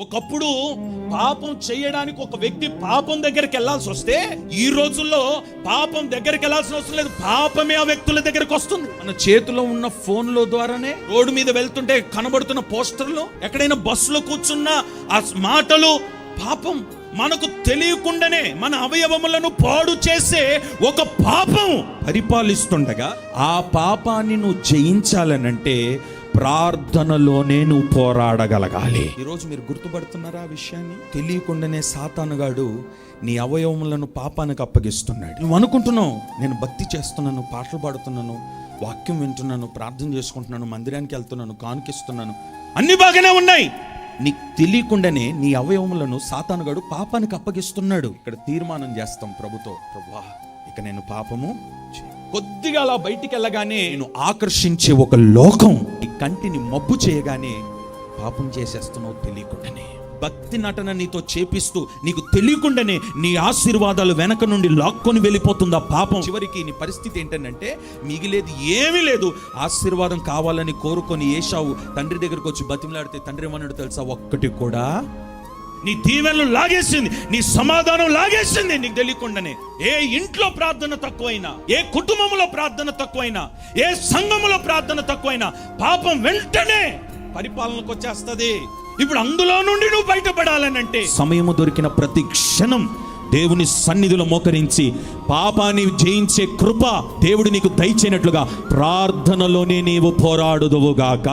ఒకప్పుడు పాపం చేయడానికి ఒక వ్యక్తి పాపం దగ్గరికి వెళ్ళాల్సి వస్తే ఈ రోజుల్లో పాపం దగ్గరికి వెళ్ళాల్సిన అవసరం లేదు, పాపమే ఆ వ్యక్తుల దగ్గరికి వస్తుంది. మన చేతిలో ఉన్న ఫోన్లో ద్వారానే రోడ్డు మీద వెళ్తుంటే కనబడుతున్న పోస్టర్లు, ఎక్కడైనా బస్సులో కూర్చున్న ఆ మాటలు పాపం. మనకు తెలియకుండానే మన అవయవములను పాడు చేసే ఒక పాపం పరిపాలిస్తుండగా ఆ పాపాన్ని నువ్వు జయించాలనంటే ప్రార్థనలోనే నువ్వు పోరాడగలగాలి. ఈరోజు మీరు గుర్తుపడుతున్నారా ఆ విషయాన్ని? తెలియకుండానే సాతానుగాడు నీ అవయవములను పాపానికి అప్పగిస్తున్నాడు. నువ్వు అనుకుంటున్నావు నేను భక్తి చేస్తున్నాను, పాటలు పాడుతున్నాను, వాక్యం వింటున్నాను, ప్రార్థన చేసుకుంటున్నాను, మందిరానికి వెళ్తున్నాను, కానుకిస్తున్నాను, అన్ని బాగానే ఉన్నాయి. నీకు తెలియకుండానే నీ అవయవములను సాతానుగాడు పాపానికి అప్పగిస్తున్నాడు. ఇక్కడ తీర్మానం చేస్తాం ప్రభుతో, ప్రభువా ఇక నేను పాపము కొద్దిగా అలా బయటికి వెళ్ళగానే నేను ఆకర్షించే ఒక లోకం ఈ కంటిని మబ్బు చేయగానే పాపం చేసేస్తున్నావు తెలియకుండానే. భక్తి నటన నీతో చేపిస్తూ నీకు తెలియకుండానే నీ ఆశీర్వాదాలు వెనక నుండి లాక్కొని వెళ్ళిపోతుంది ఆ పాపం. చివరికి నీ పరిస్థితి ఏంటంటే మిగిలేది ఏమీ లేదు. ఆశీర్వాదం కావాలని కోరుకొని ఏశావు తండ్రి దగ్గరకు వచ్చి బతిమలాడితే తండ్రి ఏమన్నాడు తెలుసా? ఒక్కటి కూడా నీ దీవెనలు లాగేసింది, నీ సమాధానం లాగేసింది నీకు తెలియకుండానే. ఏ ఇంట్లో ప్రార్థన తక్కువైనా, ఏ కుటుంబంలో ప్రార్థన తక్కువైనా, ఏ సంఘములో ప్రార్థన తక్కువైనా పాపం వెంటనే పరిపాలనకు వచ్చేస్తుంది. ఇప్పుడు అందులో నుండి నువ్వు బయటపడాలనంటే సమయము దొరికిన ప్రతి క్షణం దేవుని సన్నిధిలో మోకరించి పాపాన్ని జయించే కృప దేవుడు నీకు దయచేయనట్లుగా ప్రార్థనలోనే నీవు పోరాడుదువుగాక.